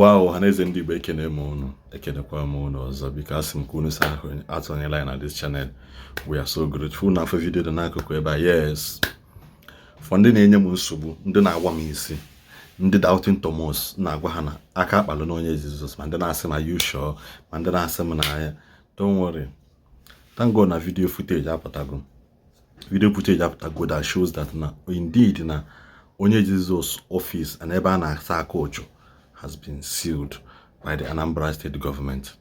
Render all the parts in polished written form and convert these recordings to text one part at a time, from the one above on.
Wow, Haneze ndị Igbo ekene m unu, ekenekwa m unu ọzọ biko asị m ka unu si atụnyela anyị na this channel. We are so grateful na afọ video dị n'akụkụ ebe a. Yes, for ndị na-enye m nsogbu, ndị na-agwa m isi, ndị doubting Thomas na-agwa ha na aka akpalụ na onye Jesus, ma ndị na-asị na you sure, ma ndị na-asị m na ya. Don't worry, thank God na video footage apụtago. Video footage apụtago that shows that na indeed na Onye Jesus office and ebe a na-asa aka ocho has been sealed by the Anambra State government.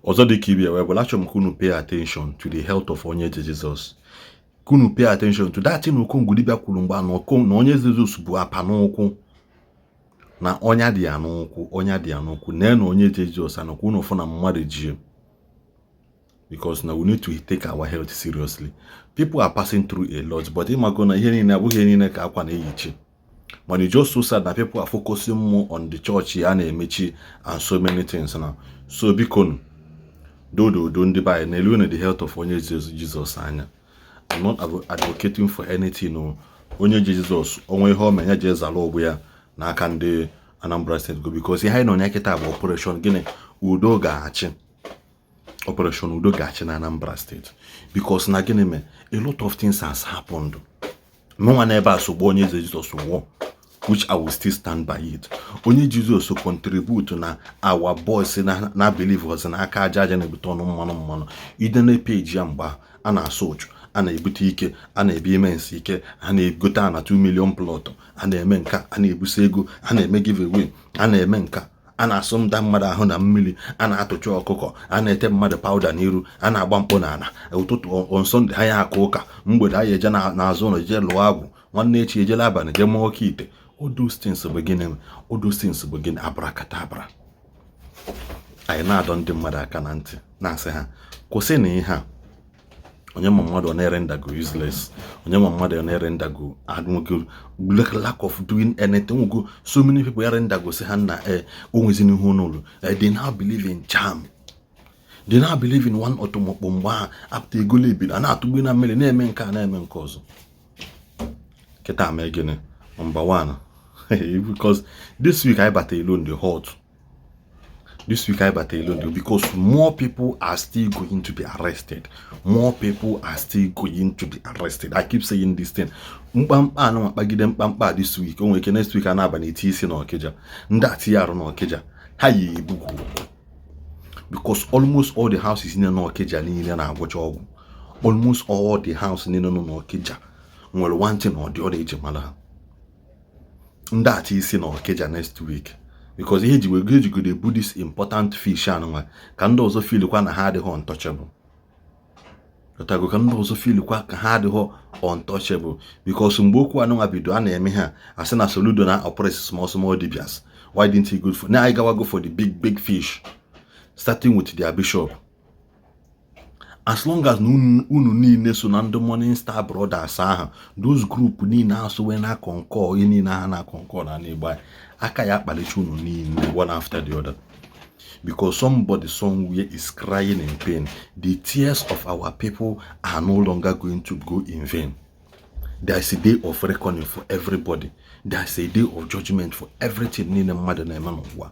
Also, the key well, actually, couldn't pay attention to the health of Onye Jesus. Couldn't pay attention to that thing. Kulumba no Onye Jesus bu apanoku na Onya dianoku neno Onye Jesus and kuno funa marriage. Because now we need to take our health seriously. People are passing through a lot, but if I'm gonna hear in but it's just so sad that people are focusing more on the church and so many things now. So because don't buy the health of Onye Jesus. I'm not advocating for anything. No, Onye Jesus, only home and just allow where na can the Anambra State go because he had no neketa operation gene Udo gachi. Operation Udo gachi in Anambra State because na gene me a lot of things has happened. No one ever so Onye Jesus war, which I will still stand by it. Onye Jesus so contribute na our boys na believers na aka ajaja na ebuto no mmanụ idene page ya mgba ana sochu ana ebute ike ana ebi immense ike ana egote na 2 million plot ana eme nka ana ebusa ego ana eme giveaway ana eme nka ana asụmda mmadụ ahụ na mmiri ana atụcha ọkụkọ ana ete mmadụ powder n'iru ana agba mkpọ na ana ụtụtụ on Sunday ha ya aka ụka mgbede anyị eje n'azụ ụlọ je lụọ agwụ nwanne echi ejela abalị je mụọ oke ite. All those things begin abracadabra. I na adọ ndị mmadụ aka na ntị na-asị ha kwụsị na ihe a onye ma mmadụ na-ere ndago useless, onye ma mmadụ na-ere ndago lack of doing anything. So many people are ndago say ha na onwezi n'ihu n'ụlọ. They now believe in charm. They now believe in one otomokpo mgba after egole ebi na atugbe na mmiri na-eme nke a na-eme nke ọzọ. Keta ame gịnị? Number one, because this week I battle alone the hot. This week I battle alone because more people are still going to be arrested. More people are still going to be arrested. I keep saying this thing. This week, next week I because almost all the houses in Okija almost all the houses in Okija well one thing or the other ejemala. That is in Okija next week. Because he will go to put this important fish and can also feel quite hard untouchable. But I can also feel quite hard untouchable. Because Mboku I know I be doing here. I send a Soludo now operates small DBS. Why didn't he go for now? I gotta go for the big fish. Starting with their bishop. As long as unu niile so na ndị Morning Star brothers aha those group niile aso we na concur ini na concur na Igbo aka ya kpalicha unu niile one after the other because somebody somewhere is crying in pain. The tears of our people are no longer going to go in vain. There is a day of reckoning for everybody. There is a day of judgment for everything niile mmadụ na eme n'ụwa.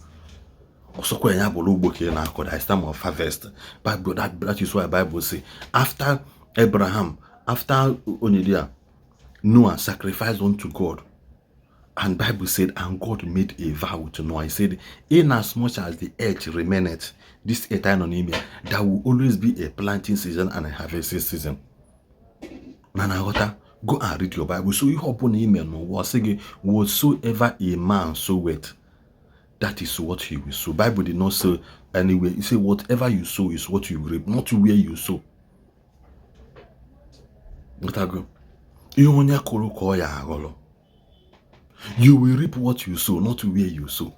Also, it's time of harvest. Bible, that is why Bible say after Abraham, after Noah sacrificed unto God, and Bible said, and God made a vow to Noah. He said, in as much as the earth remaineth, this eternal name, there will always be a planting season and a harvesting season. Nanagota, go and read your Bible. So you hope on email no whatsoever a man soweth, that is what he will sow. Bible did not say anyway. He said, whatever you sow is what you reap, not where you sow. You will reap what you sow, not where you sow.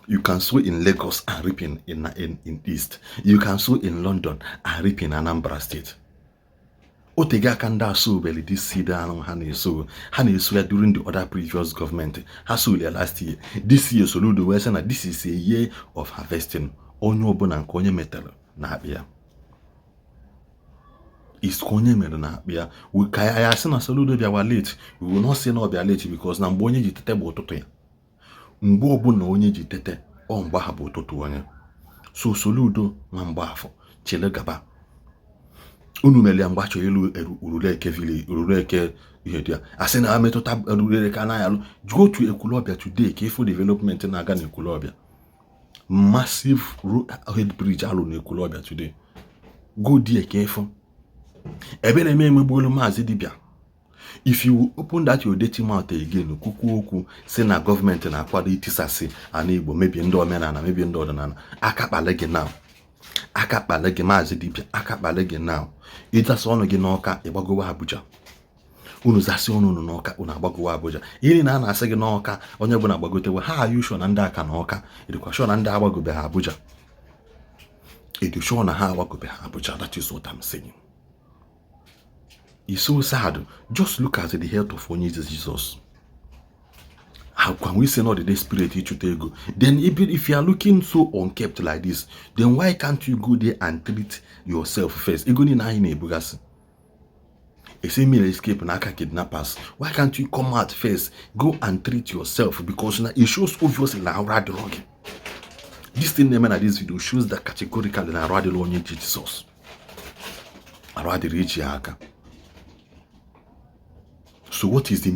You can sow in Lagos and reap in East. You can sow in London and reap in Anambra State. Otega kanda so belly this seed and honey so during the other previous government has last year. This year Soludo Western this is a year of harvesting. Onyo bona konye metal na bia. Is konye metal na bia. We kaya sena Soludo bia wa late. We will not say no bia late because na mbonye jitete bototo ya. mgbe ọbụla onye ji tete ọ mgbe ha bụ ụtụtụ onye. So Soludo nwa Mgbafọ chele gaba unu mere ya mgbe achọ elu Uruleke village Uruleke ihe dị ya asị na ametụta Uruleke anaghị alụ. Go to Ekwulọbịa today ka ifo development na-aga na Ekwulọbịa. Massive head bridge alụ na Ekwulọbịa today. Go there ka ifo ebe na-eme emegbuolu maazị dibịa. If you open that your dirty mouth again, kwukwu okwu si na gọọmenti na-akwado itisasị ana Igbo, mebi ndị omenala, mebi ndị ọdịnala, akakpale gị now. Akakpale gị maazị dibịa, akakpale gị now. Ịzasa ọnụ gị n'Ọka, ịgbagowa Abuja. Unu zasị ọnụ unu n'Ọka, unu agbagowa Abuja. Ihe na a na-asị gị n'Ọka, onye bụ na agbagotewe, ha are you sure na ndị aka n'Ọka? Ịdịkwa sure na ndị agbagobeghị Abuja? Ịdị sure na ha agbagobeghị Abuja? That is what I'm saying. It's so sad. Just look at the health of Onye Eze Jesus. How can we say not the spirit to go? Then even if you are looking so unkept like this, then why can't you go there and treat yourself first? Even in Bugasi. A similar escape Naka kidnappers. Why can't you come out first? Go and treat yourself, because now it shows obviously now the wrong. This thing name in this video shows that categorically now the Onye Jesus. Aradi Richi Aka. So what is the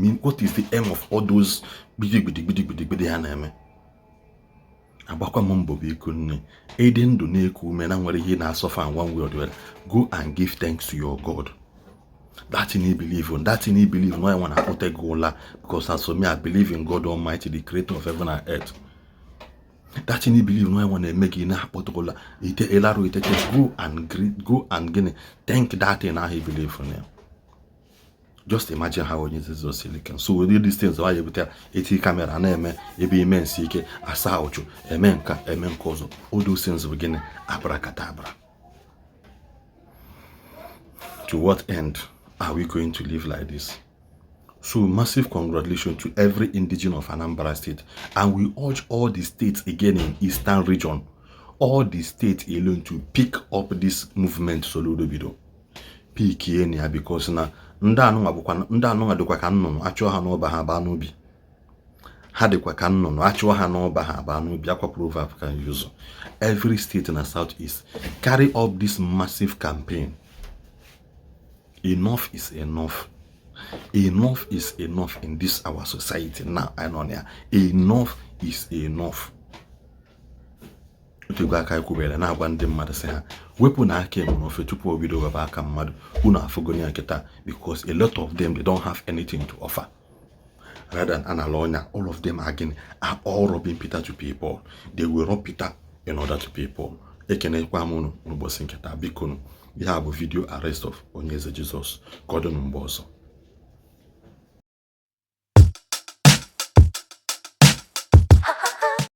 aim of all those bidig haneme? Abakwa mumbo bikunne. Eden do neku ume na nwere ihe na suffer in one way or the other. Go and give thanks to your God. That in he believe on. That in he believe no I want to protect Gola, because as for me I believe in God Almighty, the creator of heaven and earth. That in he believe no I want to make ina Gola. Ite elaro ite go and gene. Thank that in how he believe on him. Just imagine how Onye Eze was silicon. So we do these things why you tell AT camera na eme ebe ime nsike asa ochu emenka emenkozo. All those things begin abracadabra. To what end are we going to live like this? So massive congratulations to every indigenous of Anambra State, and we urge all the states again in Eastern region, all the states alone to pick up this movement Soludo bido. Pick here because na ndị anụnwa dịkwa ka nnụnụ achụọ ha n'ọba ha baa n'ubi. Ha dịkwa ka nnụnụ achụọ ha n'ọba ha baa n'ubi. Akwa proverb can use. Every state in the southeast carry up this massive campaign. Enough is enough. Enough is enough in this our society now. I know there. Enough is enough. Otu aka ikwubere na agwa ndị mmadụ sị ha wepụ na aka emu n'ofe tupu obido weba aka mmadụ unu afụgoni nkịta, because a lot of them they don't have anything to offer. Rather than Analonia, all of them again are all robbing Peter to people. They will rob Peter in order to people. Ekene kwa munu n'ụbọchị nkịta biko ya bụ video arrest of Onye Eze Jesus. God mgbe ọzọ.